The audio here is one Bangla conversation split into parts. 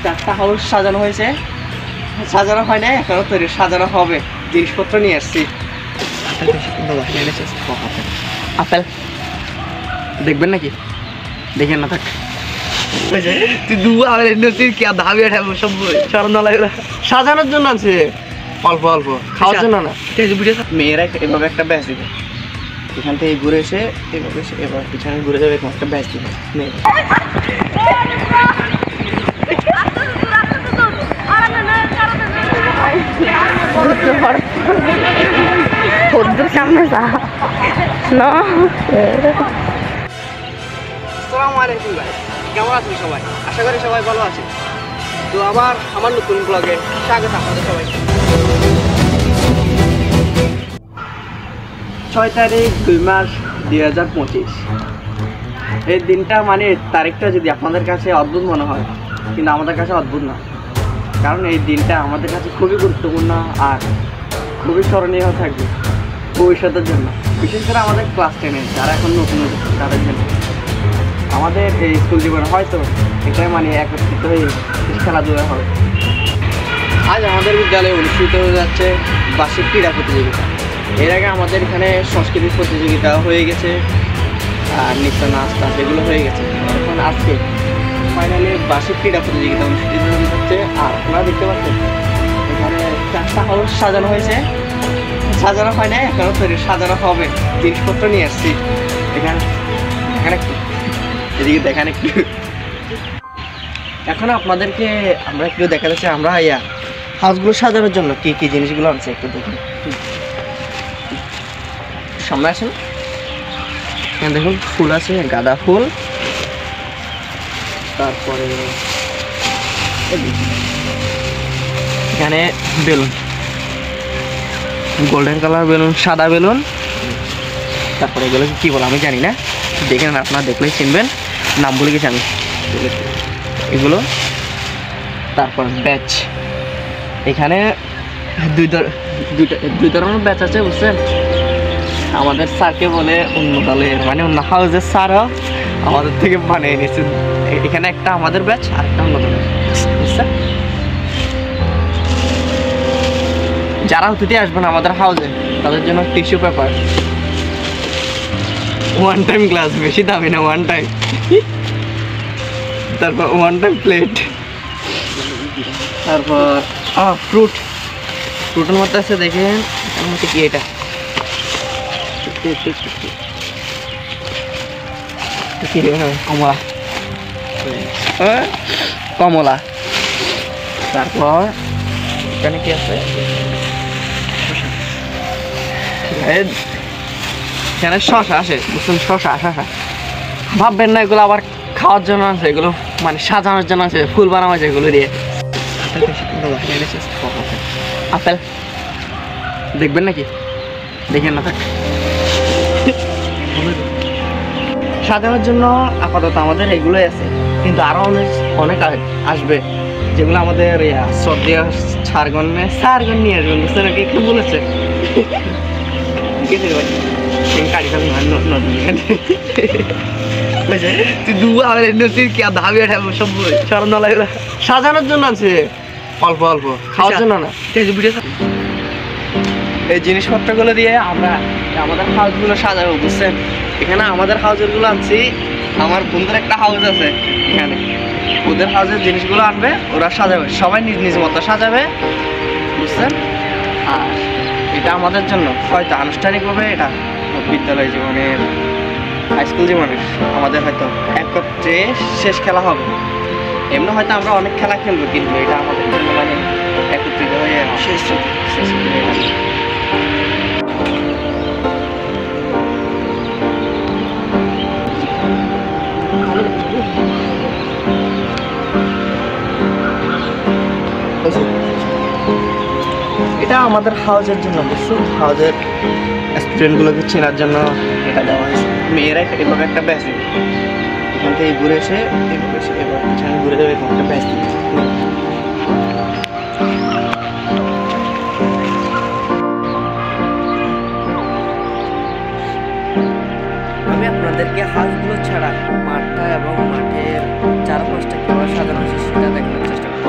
চারটা হাউস সাজানো হয়েছে, সাজানো হয় না এখনো, তৈরি সাজানো হবে। জিনিসপত্র নিয়ে আসছি। আপেল দেখবেন নাকি? দেখেন না থাক, সাজানোর জন্য আছে, অল্প অল্প খাওয়ার জন্য না। মেয়েরা এভাবে একটা ব্যাচ দিবে, এখান থেকে ঘুরে এসে এভাবে এবার পিছনে ঘুরে যাবে, এরকম একটা ব্যাচ দিবে মেয়েরা। আসসালামু আলাইকুম ভাই, কেমন আছেন সবাই? আশা করি সবাই ভালো আছে। তো আমার নতুন ব্লগে স্বাগত আপনাদের সবাইকে। 6 তারিখ 2 মাস 2025। এই দিনটা মানে তারিখটা যদি আপনাদের কাছে অদ্ভুত মনে হয়, কিন্তু আমাদের কাছে অদ্ভুত না, কারণ এই দিনটা আমাদের কাছে খুবই গুরুত্বপূর্ণ আর খুবই স্মরণীয় থাকবে ভবিষ্যতের জন্য, বিশেষ করে আমাদের ক্লাস 10-এ যারা এখন নতুন তাদের জন্য। আমাদের এই স্কুল জীবনে হয়তো এটাই মানে একত্রিত হয়ে খেলাধুলা হবে। আজ আমাদের বিদ্যালয়ে অনুষ্ঠিত হয়ে যাচ্ছে বার্ষিক ক্রীড়া প্রতিযোগিতা। এর আগে আমাদের এখানে সংস্কৃতি প্রতিযোগিতা হয়ে গেছে আর নৃত্য নাচটা সেগুলো হয়ে গেছে। এখন আজকে ফাইনালি বার্ষিক ক্রীড়া প্রতিযোগিতা অনুষ্ঠিত হচ্ছে। আর আপনারা দেখতে পাচ্ছেন এখানে 4টা হাউস সাজানো হয়েছে, সাজানো হয় না এখনো, তৈরি সাজানো হবে। জিনিসপত্র নিয়ে আসছি। এখানে এদিকে দেখেন একটু। এখন আপনাদেরকে আমরা একটু দেখা যাচ্ছে আমরা হাউসগুলো সাজানোর জন্য কি কি জিনিসগুলো আনছে একটু দেখুন। সামনে আসেন, এখানে দেখুন ফুল আছে, গাঁদা ফুল, তারপরে এখানে বেলুন, গোল্ডেন কালার বেলুন, সাদা বেলুন, তারপরে এগুলো কি বলে আমি জানি না, দেখে নেন, আপনারা দেখলেই চিনবেন, নাম বলে গেছি আমি এগুলো। তারপর ব্যাচ, এখানে দুই ধরনের ব্যাচ আছে বুঝছেন। আমাদের স্যারকে বলে অন্য দলের মানে অন্য হাউসের স্যারও আমাদের থেকে বানিয়ে নিয়েছে। এখানে একটা আমাদের ব্যাচ আর একটা অন্য দলের, বুঝছেন। যারা অতিথি আসবেন আমাদের হাউসে তাদের জন্য tissue paper, one time glass, বেশি দামি না, ওয়ান টাইম, তারপর ওয়ান টাইম প্লেট, তারপর ফ্রুটের মধ্যে আছে দেখেন এর মধ্যে কি, এটা কমলা, কমলা, তারপর এখানে কি আছে, এখানে শশা আছে বুঝছেন, শশা ভাববেন না এগুলো আবার খাওয়ার জন্য আছে, এগুলো মানে সাজানোর জন্য আছে, ফুল বানানো আছে এগুলো দিয়ে। আপেল দেখবেন নাকি? দেখেন না থাক, সাজানোর জন্য আপাতত আমাদের এগুলোই আছে, কিন্তু আরো অনেক আসবে যেগুলো আমাদের সর্দিয়া সারগন নিয়ে আসবেন, বুঝতে নাকি একটু বলেছে। সাজানোর জন্য আছে, অল্প অল্প খাওয়ার জন্য না। এই জিনিসপত্রগুলো দিয়ে আমরা আমাদের হাউসগুলো সাজাবো, বুঝছেন। এখানে আমাদের হাউসের গুলো আনছি, আমার বন্ধুর একটা হাউস আছে এখানে, ওদের হাউসের জিনিসগুলো আনবে, ওরা সাজাবে, সবাই নিজ নিজ মতো সাজাবে, বুঝছেন। আর এটা আমাদের জন্য হয়তো আনুষ্ঠানিকভাবে এটা বিদ্যালয় জীবনের, হাই স্কুল জীবনের আমাদের হয়তো একত্রে শেষ খেলা হবে। এমনি হয়তো আমরা অনেক খেলা খেলবো, কিন্তু এটা আমাদের জন্য মানে একত্রিত হয়ে শেষ এটা আমাদের হাউসের জন্য, বুঝছেন, হাউসের স্টুডেন্টগুলোকে চেনার জন্য এটা দেওয়া হয়েছে। মেয়েরা এভাবে একটা ব্যাচ দিবে, এখান থেকে ঘুরে এসে এবার পিছনে ঘুরে যাবে, এরকম একটা ব্যাচ দিচ্ছে। আমি আপনাদেরকে হাউসগুলো ছাড়া মাঠটা এবং মাঠের চারপাশটা কীভাবে সাজানো হয়েছে সেটা দেখানোর চেষ্টা করি।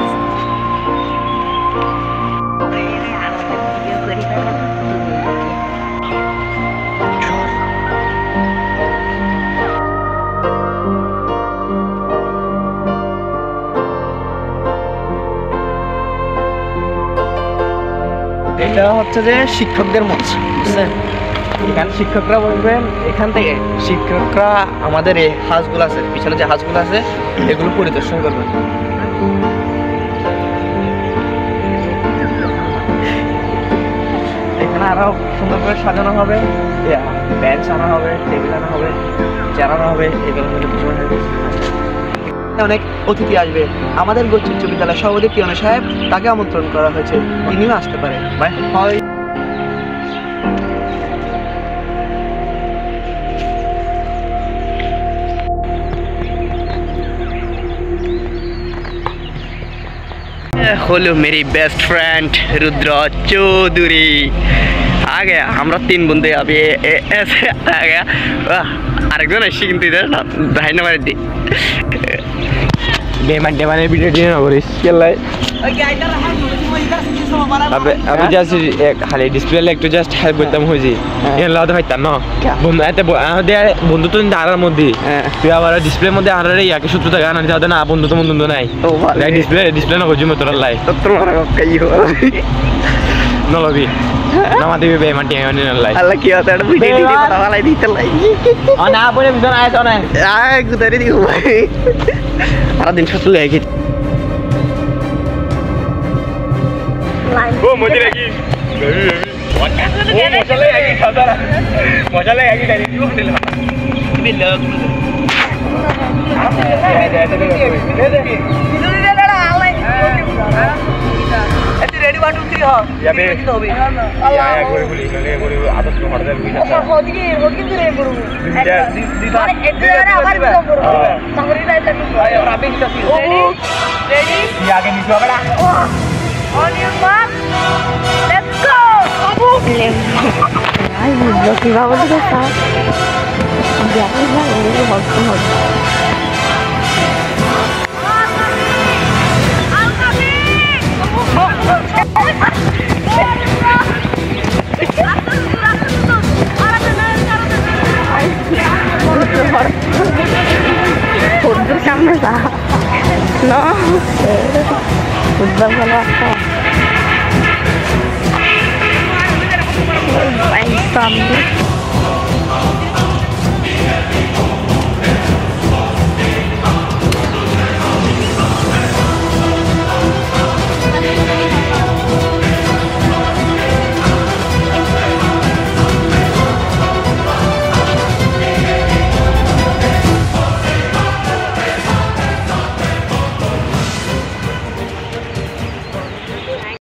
এটা হচ্ছে যে শিক্ষকদের মঞ্চ, বুঝছেন? এখানে শিক্ষকরা বলবেন, এখান থেকে শিক্ষকরা আমাদের এই হাঁসগুলো আছে, পিছনে যে হাঁসগুলো আছে এগুলো পরিদর্শন করবেন। এখানে আরো সুন্দর করে সাজানো হবে, বেঞ্চ আনা হবে, টেবিল আনা হবে, চেয়ার আনা হবে, এগুলোর মধ্যে অনেক অতিথি আসবে। আমাদের গচ্ছিত উচ্চ বিদ্যালয়ের সভাপতি পিয়ন সাহেব, তাকে আমন্ত্রণ করা হয়েছে, তিনিও আসতে পারে। হয় হলো মেরি বেস্ট ফ্রেন্ড রুদ্র চৌধুরী। आ गया हमरा 3 बंदे अभी ऐसे आ गया। আরেকজন আসছে কিন্তু ইধার না ভাই না মারি দি बेमान डेमाने वीडियो डिनो ना करिस केलाई अबे जस्ट एक खाली डिस्प्ले ले একটু জাস্ট হেল্প করতাম হইজি এর লাদা হইতাম না বন্ধু এতে বন্ধু তো দাঁড়ার মধ্যে তুই আবার ডিসপ্লের মধ্যে আরে ইয়াকে সূত্র টাকা আনতে হবে না বন্ধু তো বন্ধু নাই ও ভাই ডিসপ্লে না কইজি মত লাই তোর মারা কাই হো নলবি নামা দিবি বেমান টিয়া নি লাই আল্লাহ কি হতা এটা ভিডিও দিদি কথা বলাই দিতে লাই না বলে বিজন আয় তো না আয় গুদারি দিও ভাই সারা দিন শুধু লাগি ও মজা লাগি ও মজা লাগি খাদা মজা লাগি গাড়ি দিও হোটেল তুমি লগ रेडी 1 2 3 हो या बे या गोरी गोली ले गोरी आदत को हट दे बिना होदी के रे गुरु अरे एतरे आवाज करो सामरी लाइट भाई और अभी की रेडी रेडी ये आगे नीचे बड़ा on your mark let's go Abu I video की बाबू के साथ जाने ना ये बहुत बहुत Udah sama sah, no, udah kalau apa, baik sambil.